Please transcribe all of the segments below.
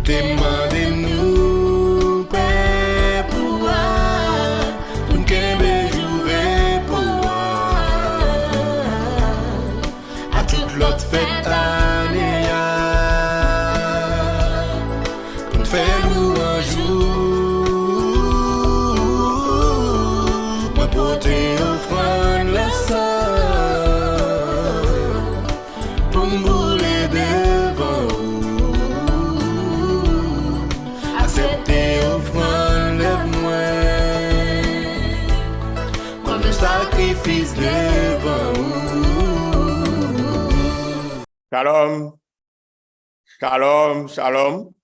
Demandez-nous paix pour qu'aimer jouer pour à toute l'autre fête année pour faire nous un jour moi porter offrande la sang pour m'brûler devant accepter offrande lève-moi moi le sacrifice devant Shalom, shalom, shalom.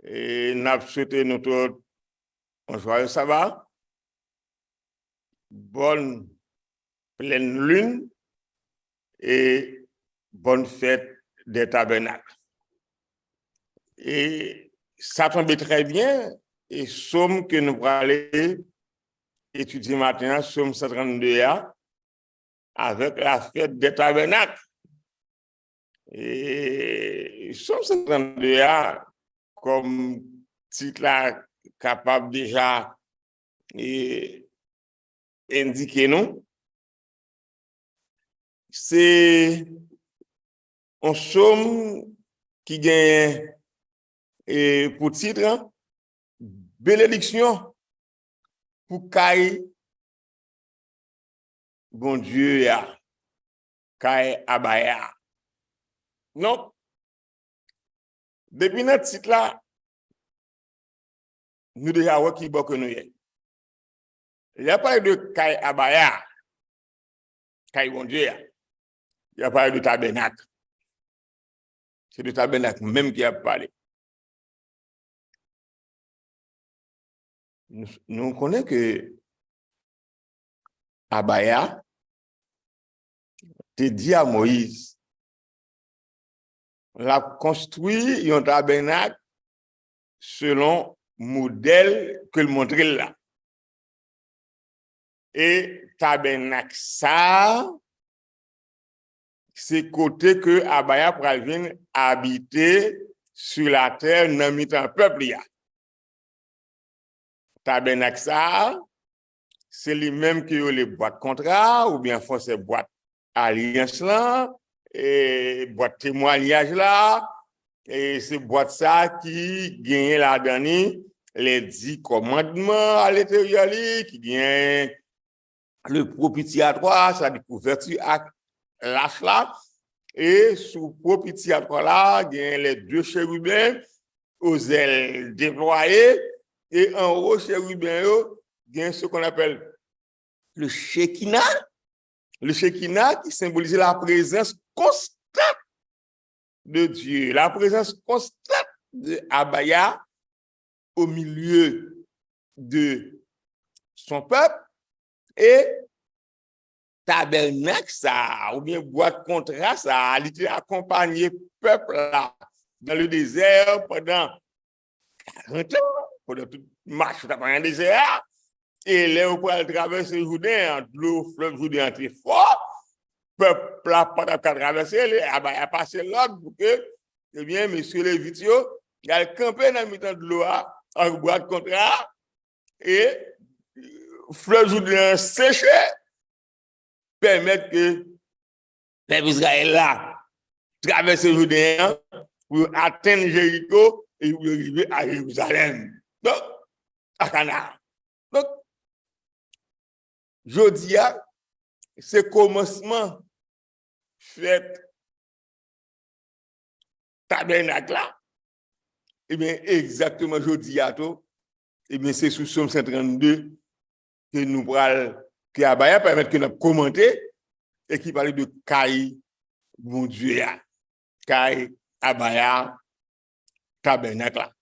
Et nous souhaitons nous tous un joyeux sabbat, bonne pleine lune et bonne fête des tabernacles. Et ça tombe très bien, et somme que nous allons aller étudier maintenant, somme 132A, avec la fête des tabernacles. Et somme 132A, comme titre là, capable déjà indiquer nous, c'est un somme qui gagne pour titre bénédiction pour Kai bon Dieu ya Kai Abaya. Non. Depuis notre titre là, nous déjà voir qui bon que nous y. Il n'y a pas de Kai Abaya, Kai bon Dieu ya. Il n'y a pas de tabernacle. C'est le tabernacle même qui a parlé. Nous connaissons que Abaya te dit à Moïse, l'a construit un tabernacle selon modèle que le montrer là. Et tabernacle ça, c'est côté que Abaya pral venir habiter sur la terre dans mi-temps peuple ya. Tabernacle ça, c'est les mêmes qui ont les boîtes contrat ou bien font ces boîtes alliance là et boîte témoignage là et c'est boîte ça qui gagne la dernière les 10 commandements à l'intérieur qui gagne le propitiatoire, ça dit couverture à l'âge là et sous propitiatoire là gagne les 2 chérubins aux ailes déployées et en haut chérubins gagne ce qu'on appelle le Shekinah. Le Shekinah qui symbolise la présence constante de Dieu, la présence constante de Abaya au milieu de son peuple et tabernacle ça, ou bien boîte contrat ça, il était accompagné peuple là dans le désert pendant 40 ans, pendant toute marche dans le désert. Et là, on peut traverser le Jourdain, le fleuve Jourdain très fort, peuple là, pendant qu'à traverser, il a passé l'ordre pour que, eh bien, messieurs les vitios, il a campé dans le milieu de l'eau, en boîte contrat, et fleuve Jourdain séché, permettre que les Israéliens là, traverser le Jourdain pour atteindre Jéricho et pour arriver à Jérusalem. Donc, à Canaan. Donc, Jodia, c'est commencement fête tabernacle là. Eh bien, exactement, Jodia, eh bien, c'est sous Somme 132 que nous parlons, que Abaya permet que nous commenter et qui parle de Kai, mon Dieu, Kai, Abaya, tabernacle là.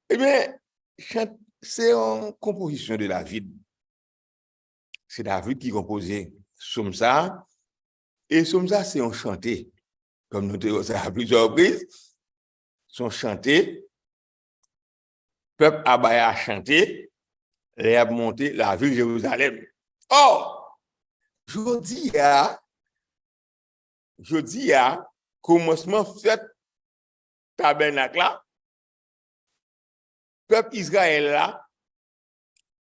Eh bien, c'est une composition de David. C'est David qui composait Somme ça. Et Somme ça, c'est un chanté. Comme nous avons dit à plusieurs reprises, sont chantés. Peuple Abaya a chanté, et a monté la ville de Jérusalem. Or, jeudi à commencement fête tabernacle là, peuple Israël là,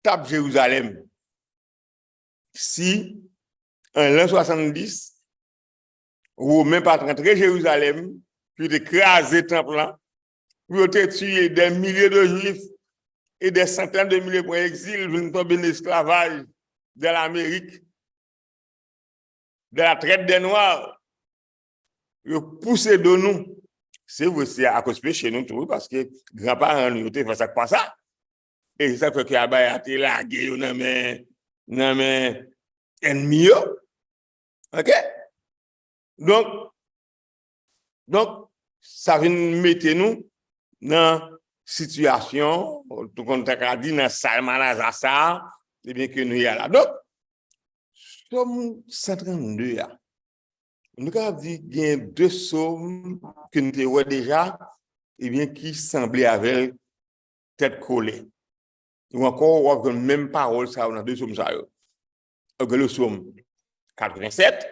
tape Jérusalem. Si, en l'an 70, Romains pas rentré Jérusalem, puis écraser le temple là, puis tuer des milliers de juifs et des centaines de milliers pour exil, venus tomber en esclavage de l'Amérique, de la traite des Noirs, ils poussé de nous. C'est vrai, c'est à cause de chez nous, tout, parce que grands-parents nous ont fait ça pas ça. Et ça fait que a été lagué, non mais ennemi. OK? Donc, ça vient mettre nous dans situation, tout comme tu as dit, dans Salman ça, et bien que nous y a là. Donc, Somme 132, nous avons dit qu'il y a deux sommes que nous avons déjà, et bien qui semblaient avec tête collée. Ou encore, on a même parole ça dans deux sommes. Le somme 87,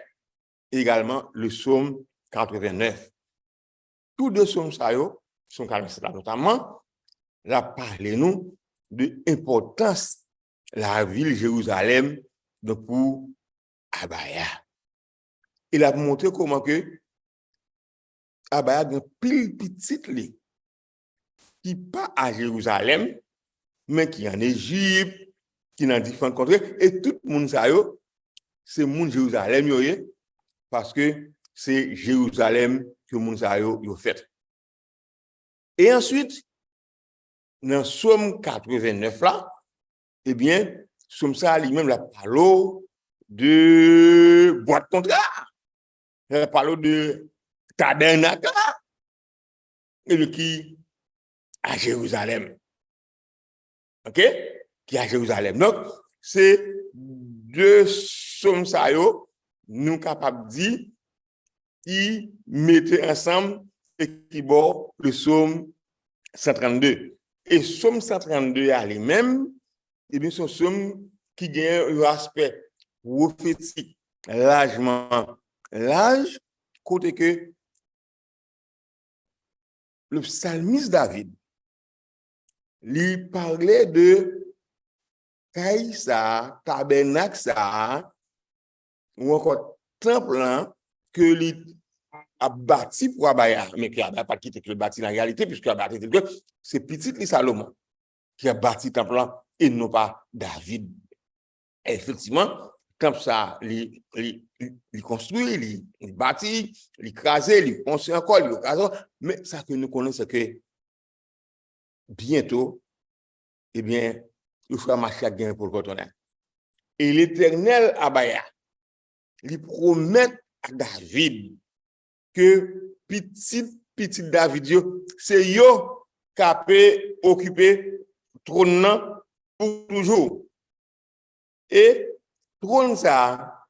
et également le somme 89. Tous deux sommes ça, sont 47 notamment, là, parlez-nous de l'importance de la ville Jérusalem pour Abaya. Il a montré comment que Abaya a un pile petit qui pas à Jérusalem, mais qui en Égypte, qui dans différents contrées, et tout le monde ça c'est monde Jérusalem parce que c'est Jérusalem que le monde ça yo fait. Et ensuite dans Somme 89 là, eh bien Somme ça lui-même la parole de boîte contrat. Elle parle de tabernacle et de qui à Jérusalem. OK? Qui à Jérusalem. Donc, c'est deux sommes ça nous capables de dire qui mettaient ensemble et qui bord le somme 132. Et somme 132 à lui-même, et bien, ce somme qui gagne un aspect prophétique largement large, côté que le psalmiste David lui parlait de Kaïsa, tabernacle ça, ou encore temple que lui a bâti pour Abaya, mais qui n'a pas quitté le bâti en réalité, puisque c'est petit Salomon qui a bâti le temple et non pas David. Et effectivement, comme ça, il construit, il bâtit, il crase, il construit encore, il crase. Mais ça que nous connaissons, c'est que bientôt, eh bien, il fera marcher à gain pour le retourner. Et l'Éternel Abaya, il promet à David que petit David, c'est yo qui a occupé trône pour toujours. Et trône ça,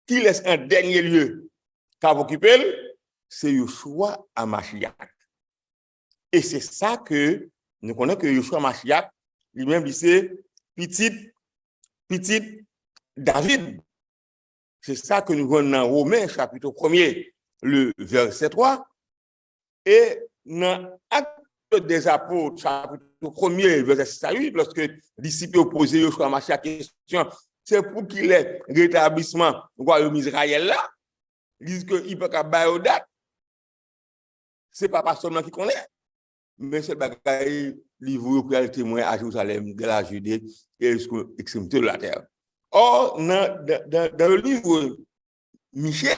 qui laisse un dernier lieu qu'a occupé, c'est Yoshua HaMashiach. Et c'est ça que nous connaissons que Yoshua HaMashiach, lui-même, dit c'est petit David. C'est ça que nous voyons dans Romains, chapitre 1er, le verset 3. Et dans Actes des Apôtres, chapitre 1er, verset 6 à 8, lorsque les disciples opposés Yoshua HaMashiach question, c'est pour qu'il ait rétablissement du royaume Israël là, ils disent qu'il peut pas bailler date. C'est pas seulement qui connaît, mais c'est le bagage livre pour aller témoin à Jérusalem, de la Judée et jusqu'aux extrémités de la terre. Or, dans le livre Michée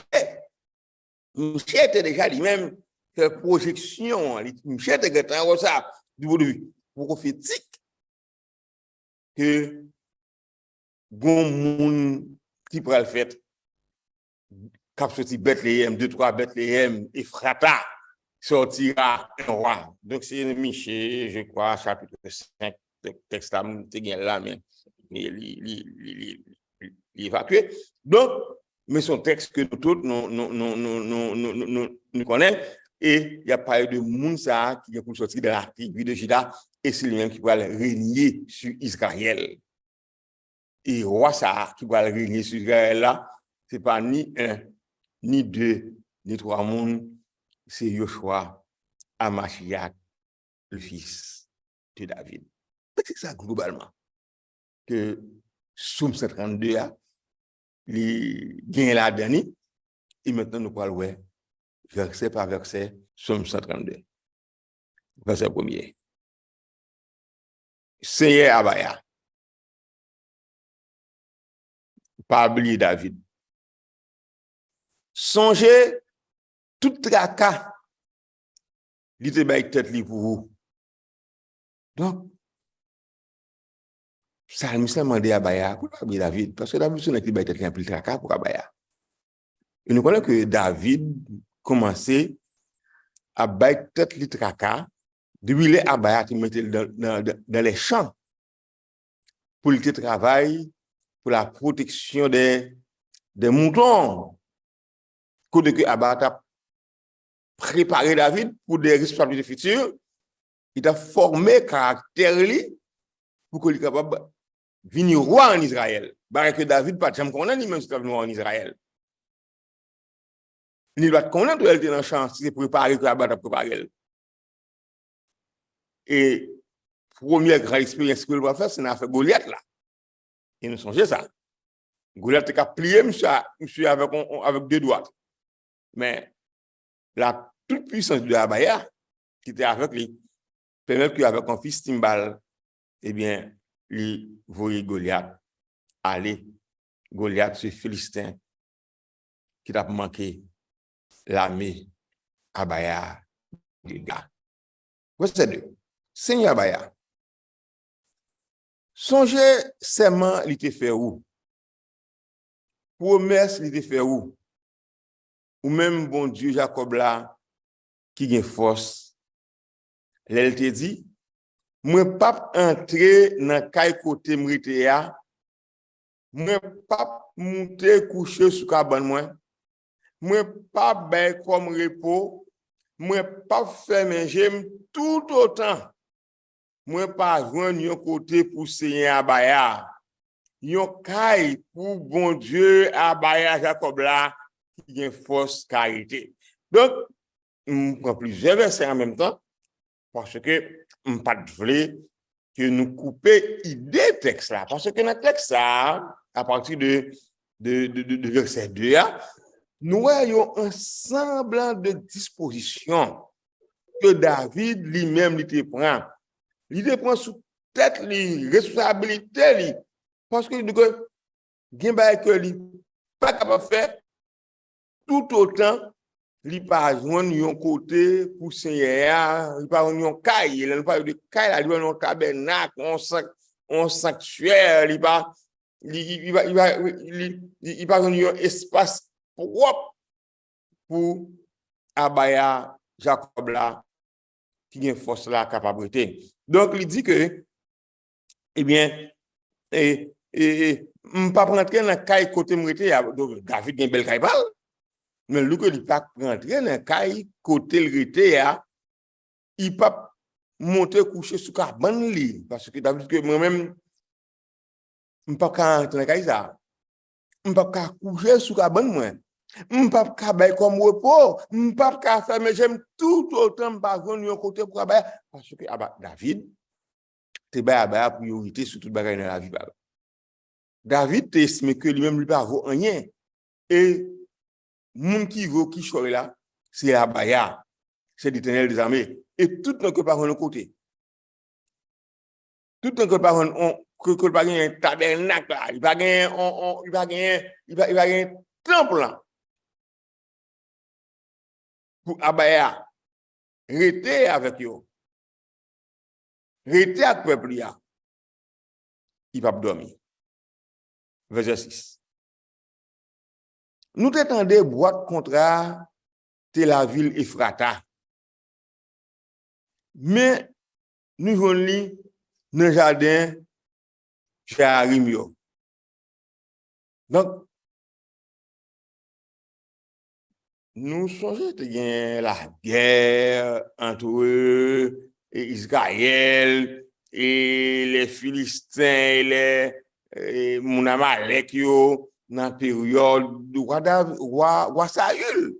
était déjà lui-même fait projection. Michée était dans ça, du point de vue prophétique, que bon monde qui pourrait le faire, cap sorti Bethléem, 2-3 Bethléem, Ephrata, sortira un roi. Donc c'est Michée, je crois, chapitre 5, texte là, mais il évacué. Donc, mais son texte que nous tous nous connaissons, et il n'y a pas eu de Mounsa qui est pour sortir de la tribu de Juda, et c'est lui-même qui va régner sur Israël. Et roi ça qui va régner sur Israël là, ce n'est pas ni un, ni deux, ni trois mondes, c'est Yoshua à Machiac, le fils de David. C'est ça globalement que Somme 132 a gagné la dernière et maintenant nous parlons ouais, verset par verset Somme 132. Verset premier. Seigneur Abaya. Pas oublier David. Songez tout tracas li te bay tête li pour vous. Donc Psalmiste a demandé à Abaya pour pas oublier David parce que David son qui bay tête un peu tracas pour Abaya. Et nous connaissons que David commençait à bay tête li tracas depuis les Abaya qui mettait dans les champs pour le travail pour la protection des moutons. Côté que Abaya a préparé David pour des responsabilités futures, il a formé caractère pour qu'il soit capable de venir roi en Israël. Parce que David pas jamais connaît lui-même si il venir roi en Israël. Il doit connaître elle était dans champ si c'est préparé que Abaya a préparé. Et première grande expérience qu'il va faire c'est dans l'affaire Goliath là. Et nous songez ça. Goliath a plié monsieur avec deux doigts. Mais la toute puissance de Abaya qui était avec lui permet qu'avec un fils Timbal, eh bien, lui voyait Goliath aller. Goliath, ce Philistin qui a manqué l'armée Abaya du gars. Verset 2. Seigneur Abaya, songez seulement il te fait où? Promesse il te fait où? Ou même bon Dieu Jacob là qui a force. Elle te dit, moi pas entrer dans caille côté m'rite ya. Moi pas monter coucher sous cabane moi pas bay comme repos, moi pas faire manger tout autant. Moi pas joindre yon côté pour Seigneur Abaya. Yon caille pour bon Dieu Abaya Jacob là qui a force carité. Donc on prend plusieurs versets en même temps parce que on pas de que nous couper idée texte là parce que dans le texte ça à partir de verset 2 nous avons un semblant de disposition que David lui-même il prend. Il prend sous tête les responsabilités parce que que lui pas capable de faire tout autant li pas joindre yon côté pour Seigneur, il pas yon caille, il pas de caille là, il un tabernacle, on sanctuaire, il pas yon espace propre pour Abaya Jacob là qui a force la capacité. Donc il dit que eh bien pas rentrer dans caille côté m'rete David gen bel caille balle. Mais lui que il pas rentrer dans caille côté le rete il pas monter coucher sous cabane li parce que David que moi même pas rentrer dans caille ça pas coucher sous cabane moi pas bailler comme repos pas faire mais j'aime tout autant pas venir côté pour bailler parce que David te bailler priorité sur toute bagaille dans la vie. David te estimé que lui-même lui pas vaut rien et moun qui vaut qui choisit là c'est Abaya, c'est l'Éternel des armées et tout ne que par un côté tout ne que par que pas un tabernacle là il va gagner un temple là pour Abaya rester avec eux rester avec le peuple là il va dormir. Verset 6. Nous t'étendons boîte contrat de la ville Ephrata. Mais nous venons dans le jardin Jéarim. Donc, nous songeons que la guerre entre eux et Israël et les Philistins et mon Amalek dans la période du roi Saül.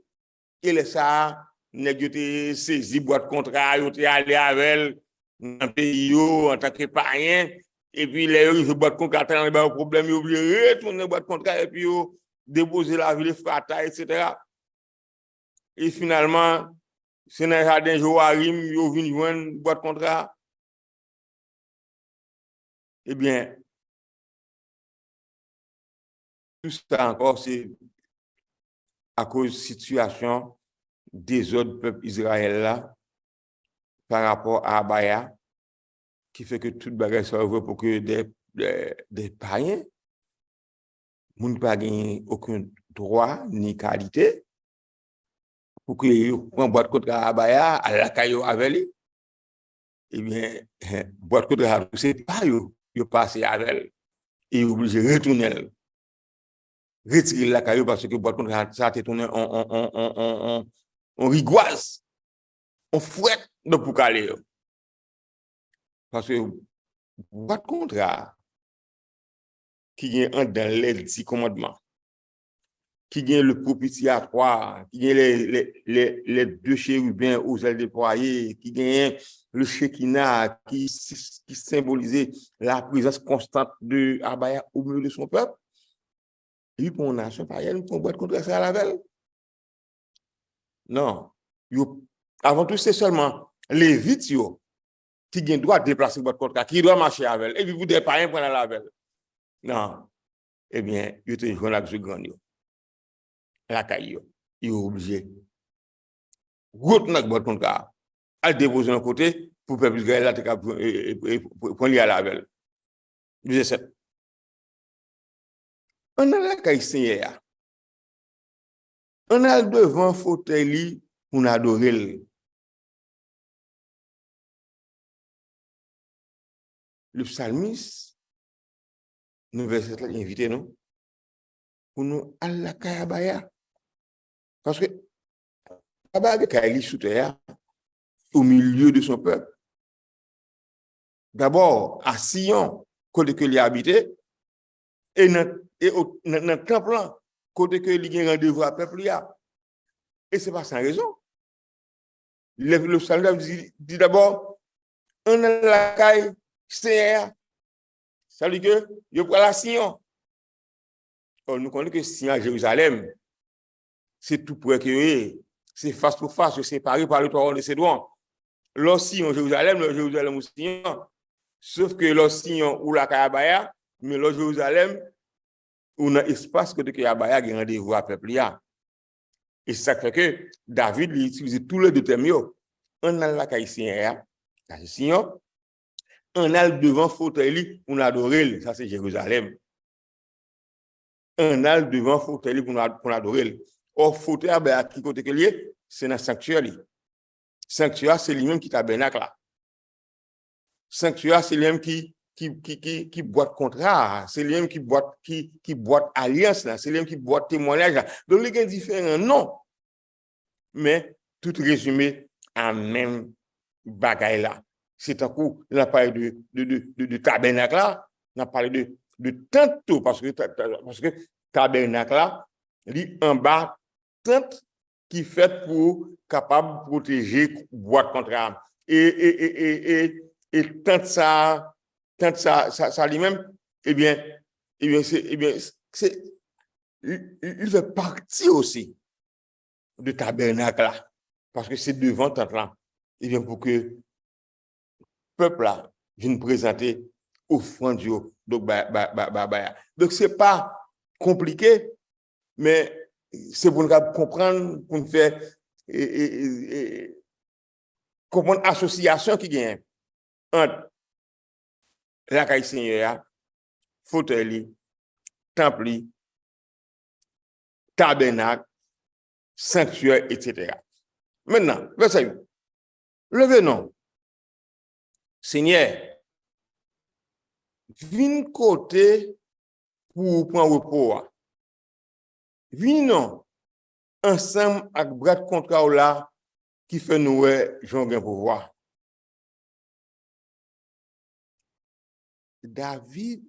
Et ça nèg yo te saisi boîte contrat, yo te allé avec dans pays yo en tant que païen et puis les yo boîte contrat dans le problème yo obligé retourner boîte contrat et puis yo déposer la ville fata etc. Et finalement c'est dans jardin Joachim yo vinn joindre boîte contrat. Eh bien tout ça encore c'est à cause de la situation des autres peuples israéliens là par rapport à Abaya, qui fait que toute bagarre soit ouverte pour que des païens n'ont pas gagné aucun droit ni qualité pour que ils prennent boîte contre Abaya à la caillou avec lui. Eh bien, boîte contre Abaya, c'est pas eux, ils passent avec elle. Ils sont obligés de retourner, retirer la caillou parce que boîte contre Abaya, ça a été tourné en rigoise, on fouette de pour caler. Parce que boîte contre qui est dans les 10 commandements, qui gagne le propitiatoire, qui gagne les deux chérubins aux ailes déployées, qui gagne le Shekinah, qui symbolisait la présence constante de Abaya au milieu de son peuple. Et pour une nation païenne, pour boîte contre ça à la veille. Non. Avant tout, c'est seulement les Lévites qui ont droit de déplacer boîte contre qui doit marcher avec elle. Et puis vous des païens prennent la veille. Non. Eh bien, ils te jouent avec ce grand. La caillou, il est obligé. Route notre boîte contre cas, à déposer d'un côté pour faire plus de la pour lier à la belle. Vous êtes on a la caille Seigneur. On a devant fauteuil pour adorer. Le psalmiste, nous verset invité nous pour nous à la caille Abaya. Parce que Abaya caille sous terre au milieu de son peuple. D'abord à Sion, côté que il habité, et dans le temple, côté que il y a rendez-vous à peuple. Et ce n'est pas sans raison. Le psalmiste dit d'abord, on a la caille Seigneur. Ça veut dire que il y a la Sion. Or, nous connaissons que Sion à Jérusalem, c'est tout près que c'est face pour face, c'est séparé par le torrent de Cédron. L'Sion Jérusalem, le Jérusalem ou Sion. Sauf que l'Sion ou la caille Abaya, mais le Jérusalem, on a espace que de Abaya a rendez-vous à peuple. Et ça fait que David utilise tous les deux termes. On a la caïsien, on a le devant fauteuil pour adorer, ça c'est Jérusalem. On a le devant fauteuil pour adorer. Or, fauteuil, à qui côté que lié, c'est dans le sanctuaire. Sanctuaire, c'est lui-même qui tabernacle là. Sanctuaire, c'est lui-même qui boite contrat, c'est lui-même qui boite alliance, c'est lui-même qui boite témoignage. Donc, il y a différents noms. Mais tout résumé en même bagaille là. C'est un coup, on a parlé de tabernacle là, on a parlé de tente parce que tabernacle là, il en bas tente qui fait pour capable de protéger boîte contre âme. Et tant ça lui-même, il fait partie aussi de tabernacle là, parce que c'est devant tant là. Et bien pour que le peuple là vienne présenter offrande. Donc c'est pas compliqué, mais c'est pour nous comprendre, pour nous faire comprendre l'association qui gagne entre la caille Seigneur, fauteuil, temple, tabernacle, sanctuaire, etc. Maintenant, verset 8. Levez-nous. Seigneur, viens côté pour prendre repos. Viens ensemble avec bras de contrat là qui fait nous jonguer pouvoir. David,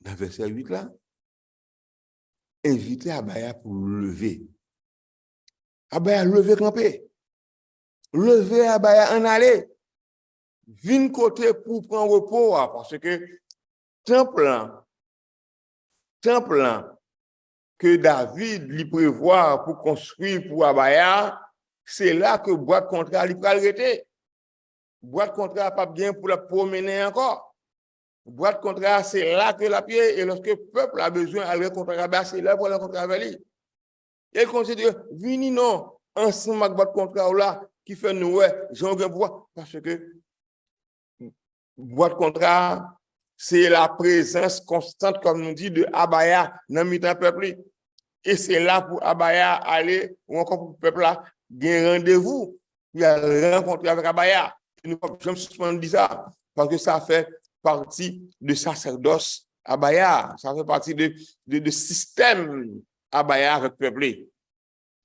dans verset 8 là, invité Abaya pour lever. Abaya levé campé. Levé Abaya en aller. Vin côté pour prendre repos parce que temple que David lui prévoit pour construire pour Abaya, c'est là que boîte contrat lui pral rester. Boîte contrat pas bien pour la promener encore. Boîte contrat, c'est là que la pied, et lorsque le peuple a besoin de contrat, c'est là pour le contrat avec lui. Et il considère, vini non, ensemble avec boîte contrat là, qui fait nous, j'en ai pouvoir, parce que boîte contrat, c'est la présence constante, comme nous dit, de Abaya dans le peuple. Et c'est là pour Abaya aller, ou encore pour le peuple là, gagner rendez-vous, il a rencontré avec Abaya. Nous ne pouvons pas dire ça, parce que ça fait partie de sacerdoce Abaya, ça fait partie de système Abaya avec le peuple.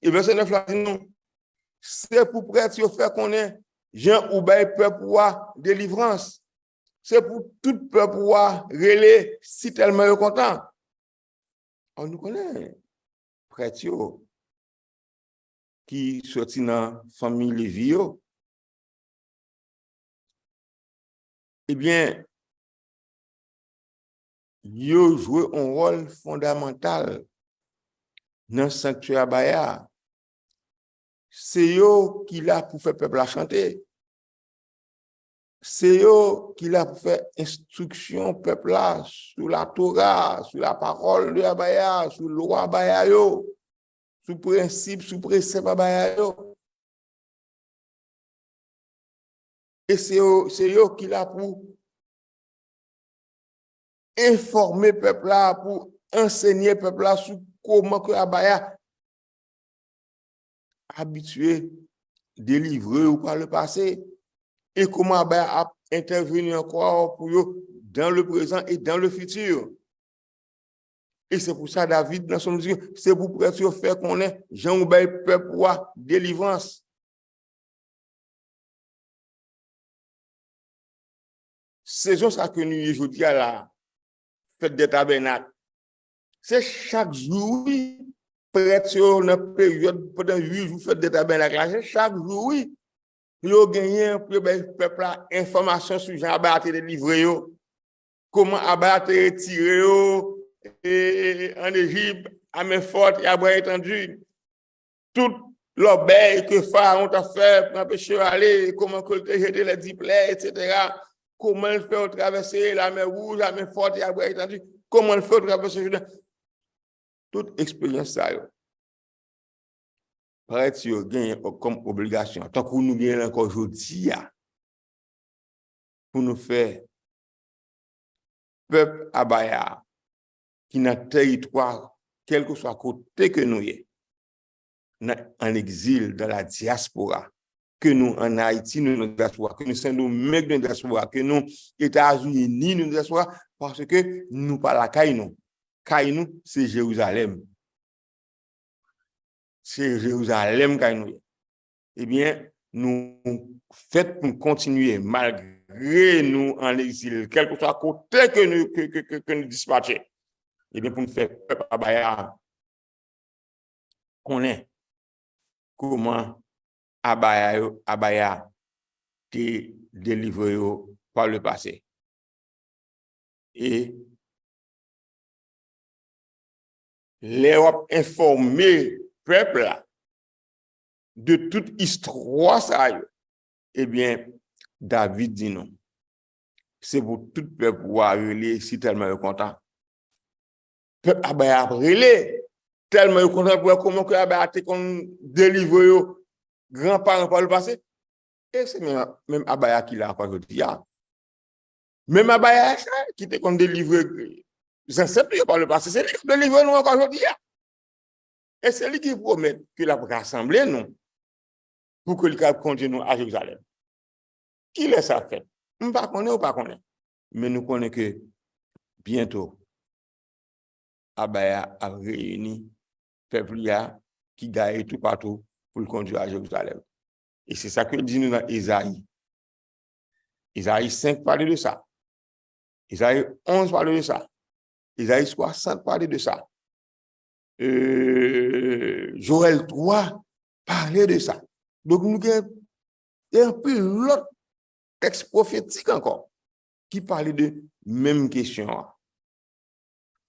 Et verset 9 là, nous, c'est pour prêtre faire qu'on est Jean Oubay peuple pour délivrance. C'est pour tout peuple pour relais si tellement content. On nous connaît prêtre qui sorti dans la famille Lévi. Eh bien, yo joué un rôle fondamental dans le sanctuaire Abaya. C'est yo qui l'a pour faire peuple à chanter. C'est yo qui l'a pour faire instruction peuple là sur la Torah, sur la parole de Abaya, sur le loi Abaya yo, sur principe, sur précepte Abaya yo. Et c'est yo qui l'a pour informer peuple là, pour enseigner peuple là sur comment que Abaya habitué, délivré ou par le passé, et comment Abaya a intervenu encore pour eux dans le présent et dans le futur. Et c'est pour ça, David, dans son musique, c'est pour faire qu'on ait Jean Oubay peuple pour délivrance. Saison ça que nous aujourd'hui à la fête des tabernacles. C'est chaque jour, oui, prêtre sur une période, pendant 8 jours, fête des tabernacles. C'est chaque jour, oui. Yo gagné pour le peuple information sur Jean Abaya te délivré, comment Abaya te retiré en Égypte, à main forte et à bras étendu. Tout l'obéi que Pharaon t'a fait pour empêcher d'aller, comment que tu jeté les 10 plaies, etc. Comment il fait traverser la mer Rouge, la main forte et à bras étendu. Comment il fait traverser le Jourdain. Toute expérience ça, prêtre yo gagne comme obligation tant que nous gagnons encore aujourd'hui pour nous faire peuple Abaya qui n'a territoire quel que soit côté que nous y en exil dans la diaspora, que nous en Haïti nous dans la diaspora, que nous sommes nous mecs de la diaspora, que nous États-Unis nous dans la diaspora, parce que nous pas la Kaïnou c'est Jérusalem. C'est Jérusalem quand nous. Eh bien, nous faites pour continuer malgré nous en exil, quel que soit côté que nous dispatchons. Eh bien, pour nous faire peuple Abaya, connaît comment Abaya te délivré par le passé. Et l'Europe informée peuple là, de toute histoire ça, eh bien, David dit non. C'est pour tout peuple pouvoir relayer si tellement content. Peuple Abaya relé tellement content pour comment que Abaya a été délivré grands-parents par le passé. Et c'est même Abaya qui l'a encore aujourd'hui. Même Abaya qui était délivré ancêtres par le passé, c'est lui qui délivré nous encore aujourd'hui. Et c'est lui qui promet que la rassembler nous pour que le cap continue à Jérusalem. Qui laisse ça fait? On ne connaît ou pas connaît. Mais nous connaissons que bientôt, Abaya a réuni le peuple qui gagne tout partout pour le conduire à Jérusalem. Et c'est ça que dit nous dans Isaïe. Isaïe 5 parle de ça. Isaïe 11 parle de ça. Isaïe 60 parle de ça. Joël 3 parler de ça. Donc, nous avons un peu l'autre texte prophétique encore qui parlait de même question.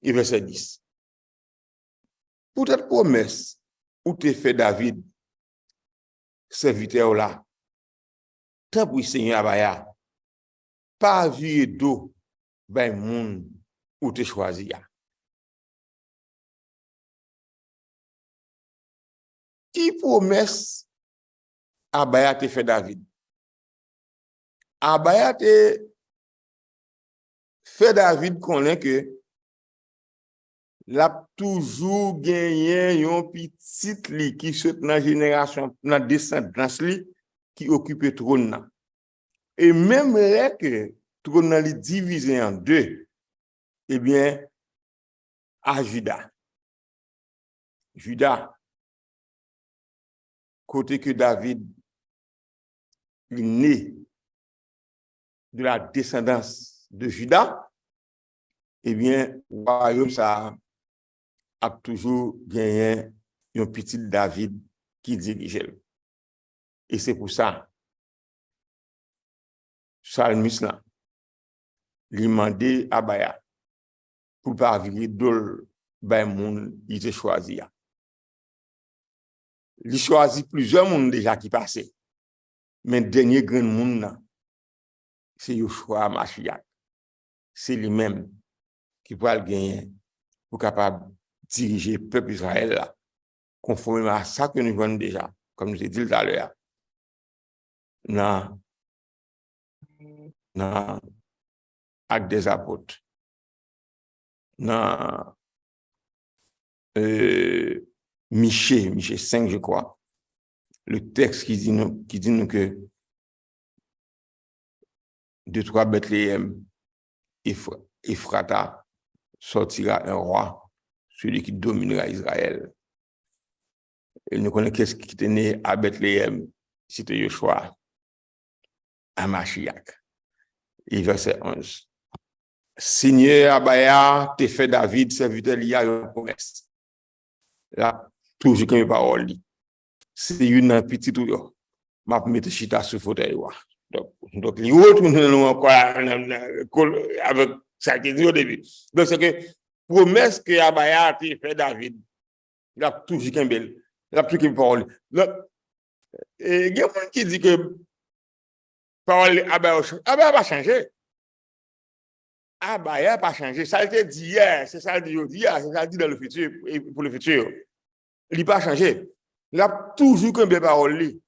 Et verset 10. Pour cette promesse, où te fait David, serviteur là, tant pour Seigneur Abaya, pas vu d'eau, ben moun, où te choisi. Qui promesse Abaya te fait David? Abaya te fait David connaît que l'a toujours gagné un petit li qui saute dans la génération, dans la descendance li, qui occupe le trône. Et même là que le trône est divisé en deux, eh bien, à Juda. Juda, côté que David est né de la descendance de Juda, eh bien, le royaume ça a toujours gagné un petit David qui dirigeait. Et c'est pour ça, Psalmiste là, lui demandé à Abaya pour pas vivre d'ol ben moun il te choisi. Il choisit plusieurs moun déjà qui passaient. Mais dernier grand moun là, c'est Yoshua Mashiach. C'est lui-même qui va le gagner pour capable diriger le peuple Israël là, conformément à ça que nous voyons déjà, comme je l'ai dit tout à l'heure. Dans Actes des Apôtres, dans Michée 5, je crois, le texte qui dit nous que de trois Bethléem, Ephrata sortira un roi, celui qui dominera Israël. Et nous connaissons qu'est-ce qui était né à Bethléem, c'était Yoshua, à Mashiach. Et verset 11. Seigneur Abaya, te fait David, serviteur lié à une promesse. Là, toujours comme une parole. C'est une petite ou m'a mettre chita sur fauteuil. Donc, il retourne encore avec ça qui dit au début. Donc, c'est que promesse que Abaya te fait David, il a toujours comme belle. Il a toujours comme parole. Donc, il y a quelqu'un qui dit que parole Abaya va changer. Abaya n'a pas changé. Ça a été dit hier, c'est ça dit hier, c'est ça dit dans le futur, et pour le futur. Il n'a pas changé. Il a toujours comme des paroles.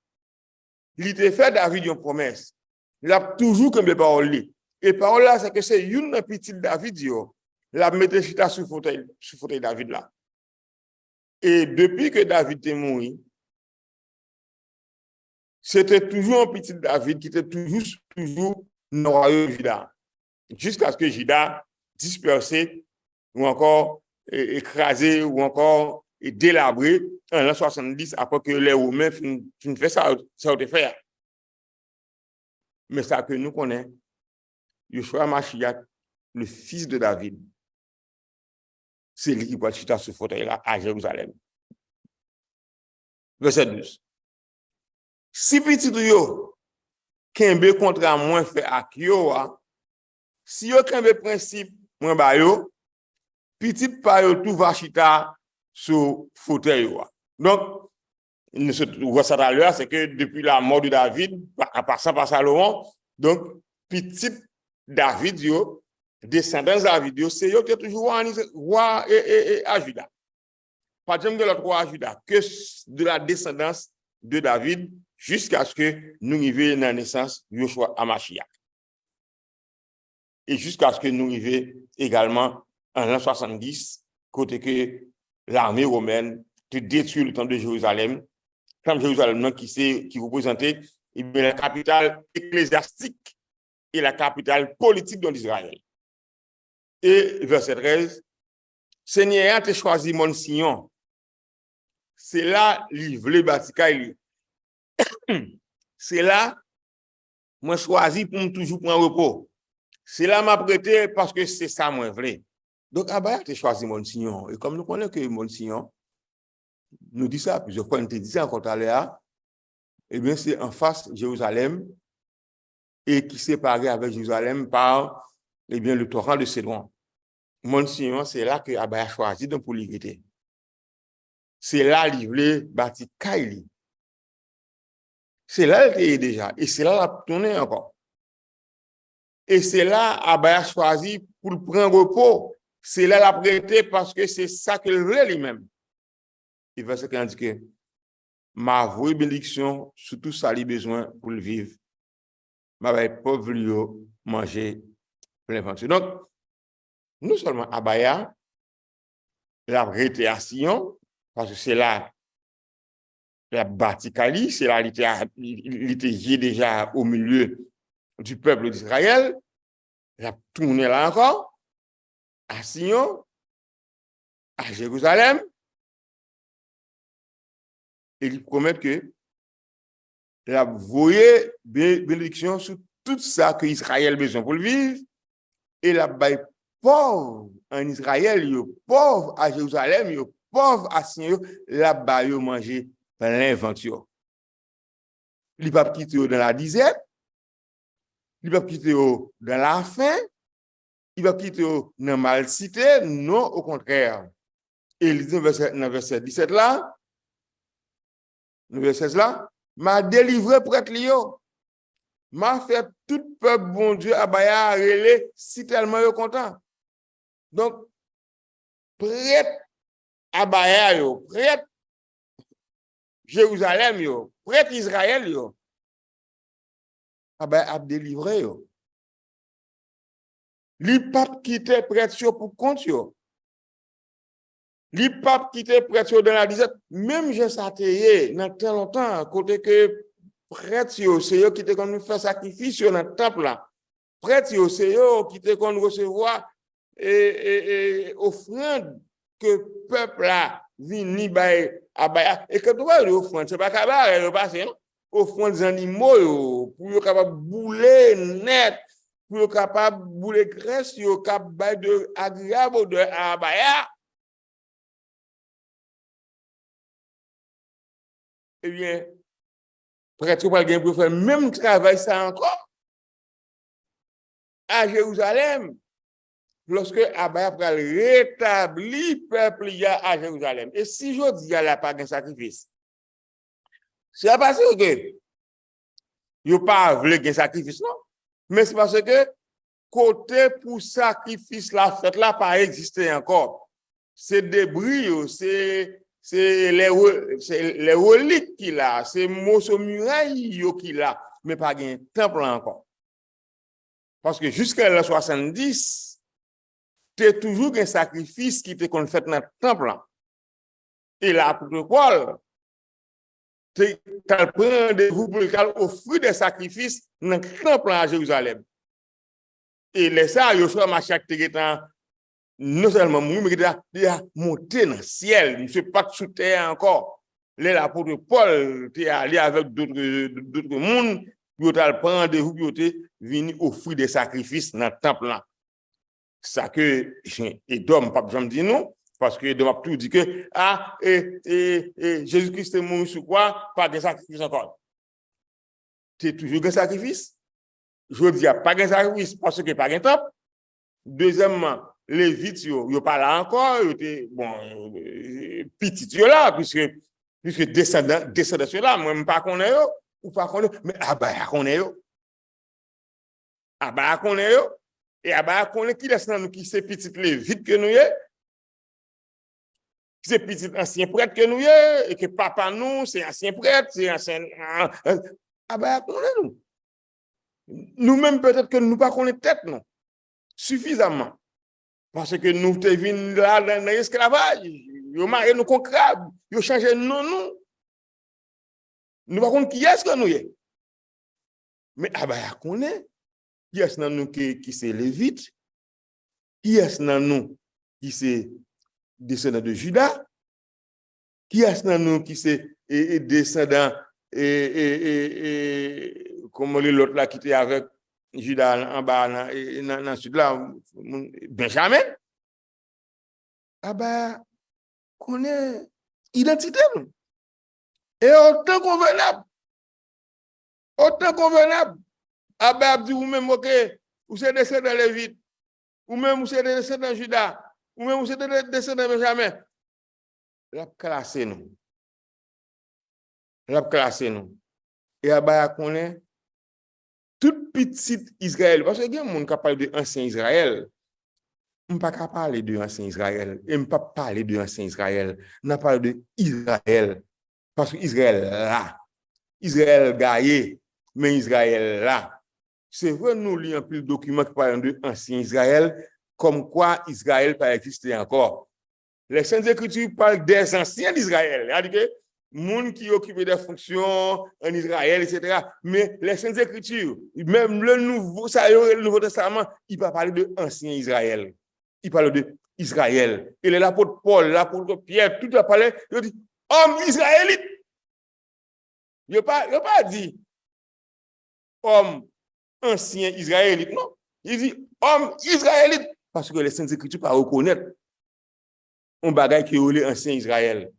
Il t'a fait David une promesse. Il a toujours comme des paroles. Et parole là, c'est que c'est une petite David, il a mis chita sur fauteuil David là. Et depuis que David est mort, c'était toujours un petit David qui était toujours dans le royaume de Juda. Jusqu'à ce que Juda dispersé ou encore écrasé ou encore délabré en l'an 70 après que les Romains finissent fait ça de faire. Mais ça que nous connaissons, Yoshua Mashiach, le fils de David, c'est lui qui va chita ce fauteuil là à Jérusalem. Verset 12. Si petit yo, Kembe contre moi fait à Kyo, si yo Kembe principe, moi ba yo, petit pa yo tout va chita sur fauteuil. Donc, nous voit ça à l'heure, c'est que depuis la mort de David, en passant par Salomon, donc, petit David, yo, descendant de David, c'est yo qui est toujours roi à Juda. Pas de l'autre roi à Juda, que de la descendance de David jusqu'à ce que nous arrivions dans la naissance de Yoshua Hamashiach. Et jusqu'à ce que nous arrivions également en l'an 70, côté que l'armée romaine te détruit le temple de Jérusalem, comme Jérusalem qui représentait la capitale ecclésiastique et la capitale politique d'Israël. Et verset 13, Seigneur a choisi mon Sion. C'est là livré Batikaïli. C'est là moi choisi pour me toujours prendre repos. C'est là m'a prêté parce que c'est ça moi vrai. Donc Abaya a choisi mon Sion. Et comme nous connaissons que mon Sion, nous dit ça, plusieurs fois, nous te dit ça encore tout à l'heure, eh bien, c'est en face de Jérusalem et qui est séparé avec Jérusalem par, eh bien, le torrent de Cédron. Monsignor, c'est là que Abaya a choisi donc pour l'irriter. C'est là qu'il voulait bâtir Kaili. C'est là qu'il était déjà. Et c'est là qu'il a tourné encore. Et c'est là Abaya a choisi pour le prendre repos. C'est là qu'il a prêté parce que c'est ça qu'il voulait lui-même. Il va se indiquer ma vraie bénédiction, surtout ça a besoin pour le vivre. Ma pauvre lui manger plein ventre. Donc, non seulement Abaya, la prêté à Sion, parce que c'est là la bâti Kali, c'est là il était déjà au milieu du peuple d'Israël. Il a tourné là encore, à Sion, à Jérusalem, et il promet que la voyée bénédiction sur tout ça que Israël a besoin pour le vivre, et la baille pauvre en Israël, pauvre à Jérusalem, pauvre à Sion, la baille manger plein venture. Il ne va pas quitter dans la disette, il va pas quitter dans la faim, il va quitter dans la malcité, non, au contraire. Et il dit dans le verset 17 là, le verset 16 là, m'a délivré prêtre Lio, m'a fait tout peuple bon Dieu Abaya relé si tellement yo content. Donc, prêtre Abaya yo, prêtre Jérusalem yo, prêtre Israël yo, Abaya a délivré yo. Li pape quitté prêtre pour compte yo. Li pape quitté prêtre dans la disette, même j'ai satéé dans très longtemps, côté que prêtre c'est eux qui te qu'on faire sacrifice dans le temple là. Prêtre c'est eux qui te qu'on recevoir et offrande que peuple là vini bay abaya et que tu vois offrande c'est pas cabaret passer non offrande des animaux pour être capable bouler net pour être capable bouler graisse yo capable de agréable de abaya. Eh bien, prêtre pour faire le même travail ça encore à Jérusalem lorsque Abaya va rétablir le peuple à Jérusalem. Et si je dis qu'il n'y a pas de sacrifice, c'est parce que il n'y a pas de sacrifice, non? Mais c'est parce que côté pour sacrifice, la fête là pas existé encore. C'est débris, c'est les reliques qu'il a, c'est morceaux murailles qu'il a, mais pas un temple encore. Parce que jusqu'à l'an 70, c'est toujours un sacrifice qui était fait dans le temple. Et l'apôtre Paul, tu as pris rendez-vous pour offrir des sacrifices dans le temple à Jérusalem. Et les ça, Yoshua Machak non seulement mou, mais il a monté dans le ciel, il ne s'est pas sous terre encore. L'apôtre Paul est allé avec d'autres mondes, il a pris rendez-vous, il est venu offrir des sacrifices dans le temple là. Ça que Edom, pas besoin de dire non, parce que Edom a tout dit que Jésus-Christ est mort sur quoi, pas de sacrifice encore. C'est toujours un sacrifice. Je dis, il n'y a pas de sacrifice parce que pas de temple. Deuxièmement, les Lévites, ils ne sont pas là encore, ils étaient, bon, petits là, puisque descendants de ceux-là, moi, je ne sais pas qu'on est, ou pas qu'on est, mais Abaya qu'on est, Abaya qu'on est, et Abaya qu'on est, qui laisse nous, qui c'est petit Lévite que nous est, qui c'est petit ancien prêtre que nous est, et que papa nous, c'est ancien prêtre, c'est ancien, Abaya qu'on est, nous. Nous-mêmes, peut-être que nous pas qu'on est tête, non, suffisamment. Parce que nous te venus là dans l'esclavage, ils ont marié nous contre crabe, ils ont changé nous. Nous par contre qui est-ce que nous est? Mais Abaya connaît qui est-ce dans nous qui c'est Lévite, qui est-ce dans nous qui c'est descendant de Judas, qui est-ce dans nous qui c'est descendant comme l'autre là qui était avec Judas en bas dans le sud là, Benjamin. Abaya connaît identité nous. Et autant convenable, Abab dit ou même ok, ou c'est descendant Lévite, ou même ou c'est descendant Judas, ou même ou c'est descendant Benjamin. L'a classé nous. Et Abba connaît tout petit Israël. Parce que il y a des gens qui parlent de ancien Israël. On ne peut pas parler de ancien Israël. Et on ne peut pas parler de ancien Israël. On parle de Israël. Parce que Israël là. Israël gaillé. Mais Israël là. C'est vrai, nous lisons un peu de documents qui parlent de ancien Israël, comme quoi Israël pas existé encore. Les Saintes Écritures parlent des anciens d'Israël. C'est-à-dire que monde qui occupait des fonctions en Israël, etc. Mais les Saintes Écritures, même le Nouveau Testament, il va parler de ancien Israël. Il parle de Israël. Et l'apôtre Paul, l'apôtre Pierre, tout a parlé, il dit homme israélite. Il n'a pas dit homme ancien israélite, non. Il dit homme israélite. Parce que les Saintes Écritures ne pas reconnaître un bagage qui est ancien Israël.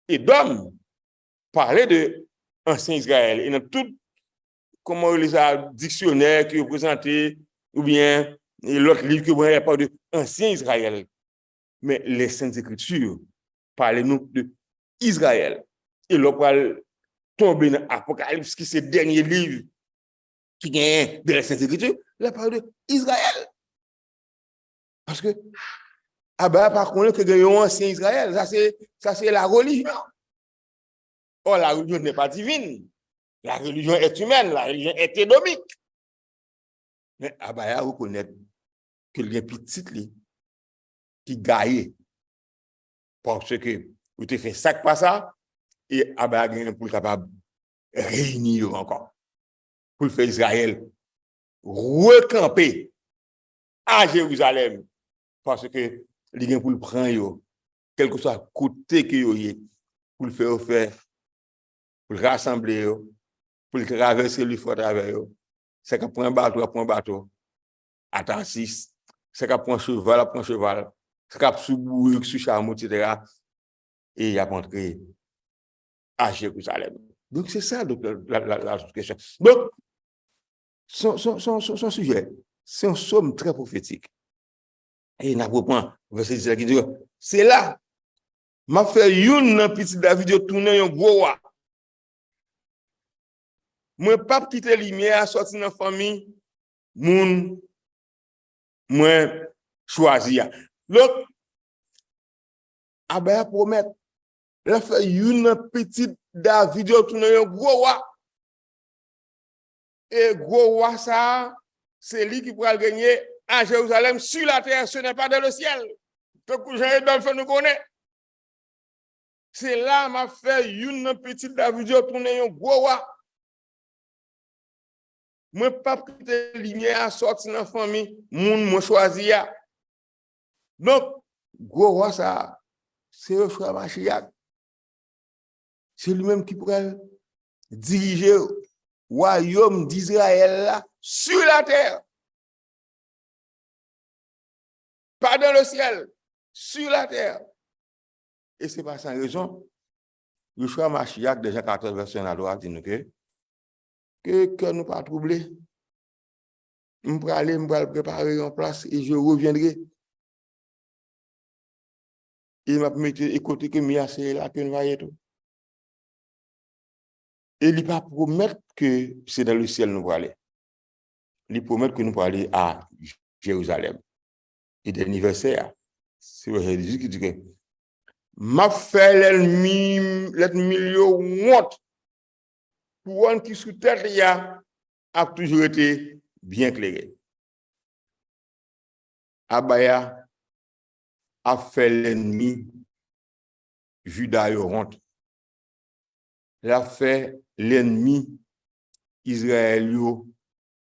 Et d'homme parlait de ancien Israël. Et dans tout, comment les dictionnaires qui représentent, ou bien l'autre livre qui parle de ancien Israël. Mais les Saintes Écritures parlent nous de Israël. Et l'on parle tomber dans l'Apocalypse, qui c'est le dernier livre qui gagne de la Sainte Écriture, là parle de Israël. Parce que Abba par contre que gagne un ancien Israël, ça c'est la religion. Or la religion n'est pas divine. La religion est humaine, la religion est édomique. Mais Abba reconnaît que les petits qui gagne parce que vous te fait ça pas ça et Abba gagne pour capable réunir encore pour faire Israël recamper à Jérusalem parce que il gagne pour le prendre quel que soit côté que yo pour le faire pour le rassembler pour le traverser le fort travers c'est qu'à prendre bateau attends 6 c'est qu'à prendre cheval c'est qu'à sous chameau etc. et il a rentré à Jérusalem. Donc c'est ça donc, la question. Donc son sujet, c'est un somme très prophétique. Et il n'a pas verset 10 qui dit c'est là m'a fait une petite David tourner un gros wa. Moi pas quitter lumière sortir dans famille moun moi choisir. Donc Abba promet la fait une petite David tourner un gros wa. Et gros wa ça c'est lui qui pourra gagner à Jérusalem sur la terre, ce n'est pas dans le ciel. Donc Jean-Edolphe nous connaît. C'est là m'a fait une petite David tourner un gros wa. Moi pas quitter lumière sortir dans famille, moun moi choisir. Donc gros wa ça c'est Yoshua Mashiach. C'est lui-même qui pourrait diriger le royaume d'Israël là sur la terre. Pas dans le ciel, sur la terre. Et c'est pas sans raison. Yoshua Mashiach, déjà 14 verset à droite, dit nous que nous pas troubler. Je vais aller, je vais préparer en place et je reviendrai. Il m'a mis écouter que Mia c'est là que nous voyons tout. Et il va promettre que c'est dans le ciel nous allons aller. Il promet que nous allons aller à Jérusalem. Et d'anniversaire, c'est Jésus qui dit que m'a fait l'ennemi honte pour un qui sous tête a toujours été bien clairé. Abaya a fait l'ennemi Judas honte. Il a fait l'ennemi Israël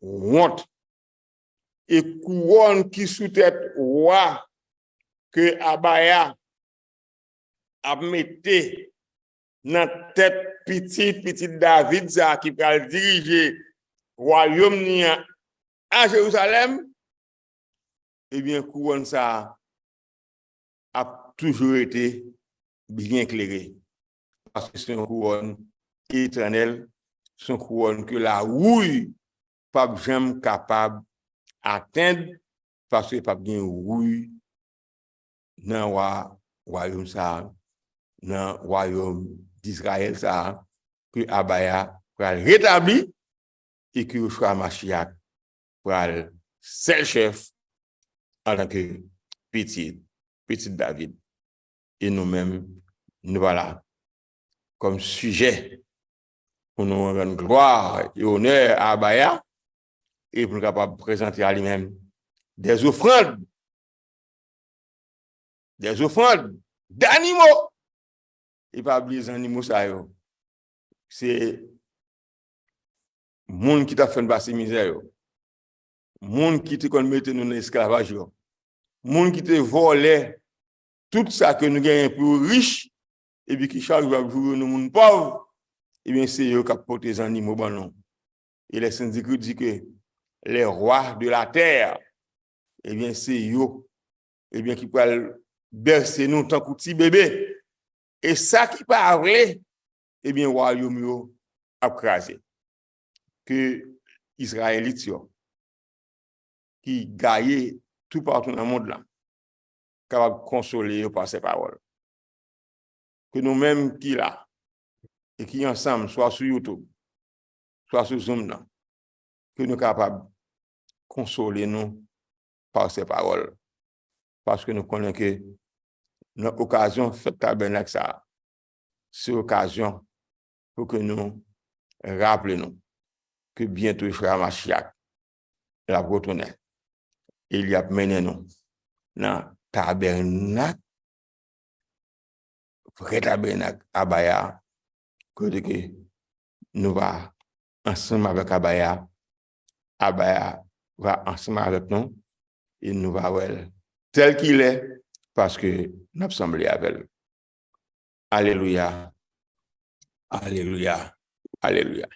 honte. Et couronne qui sous tête roi que Abaya a metté dans tête petit David ça qui va diriger royaume à Jérusalem, eh bien couronne ça a toujours été bien éclairé. Parce que c'est une couronne éternelle, c'est une couronne que la rouille pas jamais capable d'atteindre, parce que pas bien rouille dans le royaume ça, dans le royaume d'Israël ça, que Abaya pour le rétablir et que Yoshua Mashiach pour le seul chef en tant que petit David. Et nous-mêmes, nous voilà comme sujet pour nous rendre gloire et honneur à Abaya et pour nous capables de présenter à lui-même des offrandes d'animaux. Et pas oublier les animaux, ça, c'est monde qui t'a fait passer misère, monde qui te mettait nous dans l'esclavage, monde qui te volait tout ça que nous gagnons pour riches, et puis qui chaque jour nous monde pauvres, et bien c'est eux qui portent les animaux, bon non. Et les syndicats disent que les rois de la terre, et bien c'est eux, et bien qui peuvent bercer nous tant que petit bébé. Et ça qui parle, eh bien, royaume a crasé. Que Israélites qui gagnent tout partout dans le monde là, capables de consoler par ces paroles. Que nous-mêmes qui là, et qui ensemble, soit sur YouTube, soit sur Zoom là, que nous sommes capables de consoler nous par ces paroles. Parce que nous connaissons que notre occasion fait tabernacle ça, c'est l'occasion pour que nous rappelions que bientôt frère Mashiach la retourner. Il y a mené nous dans tabernacle, vrai tabernacle Abaya, que nous va ensemble avec Abaya va ensemble avec nous et nous va tel qu'il est parce que nous avons semblé avec lui. Alléluia, alléluia, alléluia.